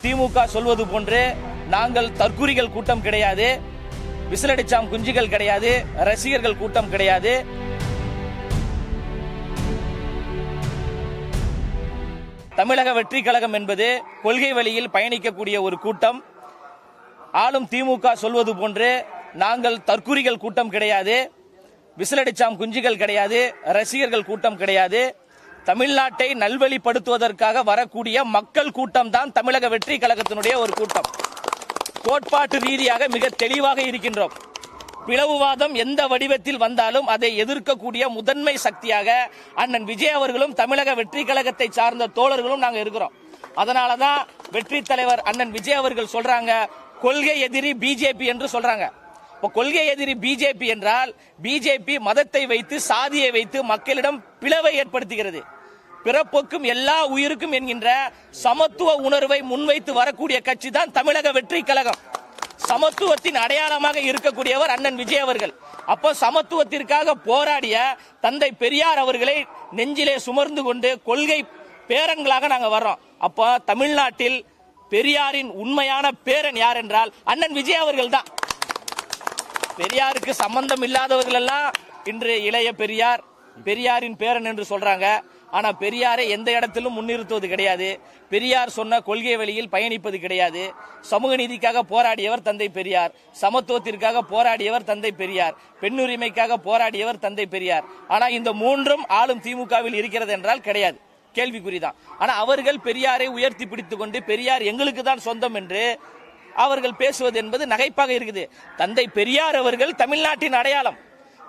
திமுக சொல்வது போன்று நாங்கள் தற்குறிகள் கூட்டம் கிடையாது, விசிலடிச்சாம் குஞ்சுகள் கிடையாது, ரசிகர்கள் கூட்டம் கிடையாது. தமிழக வெற்றி கழகம் என்பது கொள்கை வழியில் பயணிக்கக்கூடிய ஒரு கூட்டம். ஆளும் திமுக சொல்வது போன்று நாங்கள் தற்குறிகள் கூட்டம் கிடையாது, விசிலடிச்சாம் குஞ்சுகள் கிடையாது, ரசிகர்கள் கூட்டம் கிடையாது. தமிழ்நாட்டை நல்வழிப்படுத்துவதற்காக வரக்கூடிய மக்கள் கூட்டம் தான் தமிழக வெற்றி கழகத்தினுடைய ஒரு கூட்டம். கோட்பாட்டு ரீதியாக மிக தெளிவாக இருக்கின்றோம். பிளவுவாதம் எந்த வடிவத்தில் வந்தாலும் அதை எதிர்க்கக்கூடிய முதன்மை சக்தியாக அண்ணன் விஜய் அவர்களும் தமிழக வெற்றி கழகத்தை சார்ந்த தோழர்களும் நாங்கள் இருக்கிறோம். அதனாலதான் வெற்றி தலைவர் அண்ணன் விஜய் அவர்கள் சொல்றாங்க, கொள்கை எதிரி பிஜேபி என்று சொல்றாங்க. கொள்கை எதிரி பிஜேபி என்றால் பிஜேபி மதத்தை வைத்து, சாதியை வைத்து மக்களிடம் பிளவை ஏற்படுத்துகிறது. பிறப்புக்கும் எல்லா உயிருக்கும் என்கின்ற சமத்துவ உணர்வை முன்வைத்து வரக்கூடிய கட்சி தான் தமிழக வெற்றி கழகம். சமத்துவத்தின் அடையாளமாக இருக்கக்கூடியவர் அண்ணன் விஜய் அவர்கள். அப்போ சமத்துவத்திற்காக போராடிய தந்தை பெரியார் அவர்களை நெஞ்சிலே சுமர்ந்து கொண்டு கொள்கை பேரன்களாக நாங்கள் வர்றோம். அப்போ தமிழ்நாட்டில் பெரியாரின் உண்மையான பேரன் யார் என்றால் அண்ணன் விஜய் அவர்கள் தான். பெரியாருக்கு சம்பந்தம் இல்லாதவர்கள் எல்லாம் இன்று இளைய பெரியார், பெரியாரின் பேரன் என்று சொல்றாங்க. ஆனா பெரியாரை எந்த இடத்திலும் முன்னிறுத்துவது கிடையாது. பெரியார் சொன்ன கொள்கை வழியில் பயணிப்பது கிடையாது. சமூக நீதிக்காக போராடியவர் தந்தை பெரியார், சமத்துவத்திற்காக போராடியவர் தந்தை பெரியார், பெண்ணுரிமைக்காக போராடியவர் தந்தை பெரியார். ஆனா இந்த மூன்றும் ஆளும் திமுகவில் இருக்கிறது என்றால் கிடையாது, கேள்விக்குறிதான். ஆனா அவர்கள் பெரியாரை உயர்த்தி பிடித்துக் கொண்டு பெரியார் எங்களுக்கு தான் சொந்தம் என்று அவர்கள் பேசுவது என்பது நகைப்பாக இருக்குது. தந்தை பெரியார் அவர்கள் தமிழ்நாட்டின் அடையாளம்.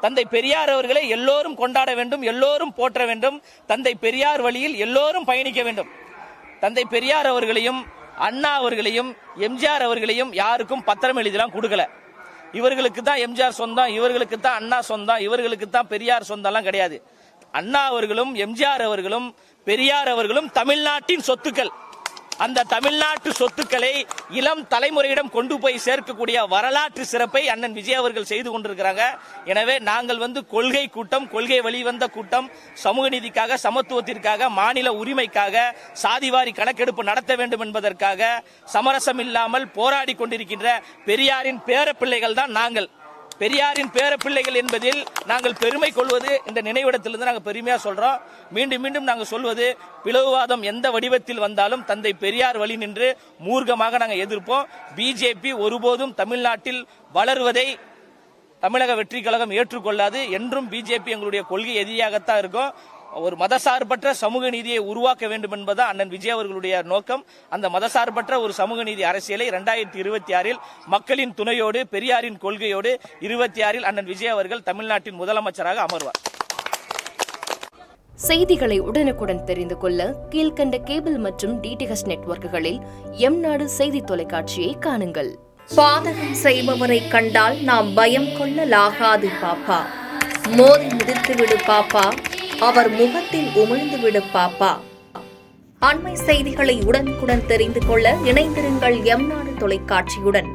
தந்தை பெரியார் அவர்களை எல்லோரும் கொண்டாட வேண்டும், எல்லோரும் போற்ற வேண்டும். தந்தை பெரியார் வழியில் எல்லோரும் பயணிக்க வேண்டும். தந்தை பெரியார் அவர்களையும் அண்ணா அவர்களையும் எம்ஜிஆர் அவர்களையும் யாருக்கும் பத்திரம் எழுதிலாம் கொடுக்கல. இவர்களுக்கு தான் எம்ஜிஆர் சொந்தம், இவர்களுக்கு தான் அண்ணா சொந்தம், இவர்களுக்கு தான் பெரியார் சொந்தம்லாம் கிடையாது. அண்ணா அவர்களும் எம்ஜிஆர் அவர்களும் பெரியார் அவர்களும் தமிழ்நாட்டின் சொத்துக்கள். அந்த தமிழ்நாட்டு சொத்துக்களை இளம் தலைமுறையிடம் கொண்டு போய் சேர்க்கக்கூடிய வரலாற்று சிறப்பை அண்ணன் விஜய் அவர்கள் செய்து கொண்டிருக்கிறாங்க. எனவே நாங்கள் கொள்கை கூட்டம், கொள்கை வழிவந்த கூட்டம், சமூக நீதிக்காக, சமத்துவத்திற்காக, மாநில உரிமைக்காக, சாதிவாரி கணக்கெடுப்பு நடத்த வேண்டும் என்பதற்காக சமரசம் இல்லாமல் போராடி கொண்டிருக்கின்ற பெரியாரின் பேரப்பிள்ளைகள் தான் நாங்கள். பெரியாரின் பேரப்பிள்ளைகள் என்பதில் நாங்கள் பெருமை கொள்வது இந்த நினைவிடத்திலிருந்து நாங்கள் பெருமையா சொல்றோம். மீண்டும் மீண்டும் நாங்கள் சொல்வது, பிளவுவாதம் எந்த வடிவத்தில் வந்தாலும் தந்தை பெரியார் வழி நின்று மூர்க்கமாக நாங்கள் எதிர்ப்போம். பிஜேபி ஒருபோதும் தமிழ்நாட்டில் வளருவதை தமிழக வெற்றி கழகம் ஏற்றுக்கொள்ளாது. என்றும் பிஜேபி எங்களுடைய கொள்கை எதிரியாகத்தான் இருக்கும். ஒரு மதசார்பற்ற சமூக நீதியை உருவாக்க வேண்டும் என்பது அண்ணன் விஜய் அவர்களுடைய நோக்கம். அந்த மதசார்பற்ற ஒரு சமூக நீதி அரசியலை 2026 மக்களின் துணையோடு, பெரியாரின் கொள்கையோடு 26 அண்ணன் விஜய் அவர்கள் தமிழ்நாட்டின் முதலமைச்சராக அமர்வார். செய்திகளை உடனுக்குடன் தெரிந்து கொள்ள கீழ்கண்ட கேபிள் மற்றும் டிடிஎச் நெட்வொர்க்குகளில் எம்நாடு செய்தி தொலைக்காட்சியை காணுங்கள். பாதகம் செய்பவரை கண்டால் நாம் பயம் கொள்ளலாகாது பாப்பா. மோதி மிதித்துவிடு பாப்பா, அவர் முகத்தில் உமிழ்ந்துவிடு பாப்பா. அண்மை செய்திகளை உடனுக்குடன் தெரிந்து கொள்ள இணைந்திருங்கள் எம்நாடு தொலைக்காட்சியுடன்.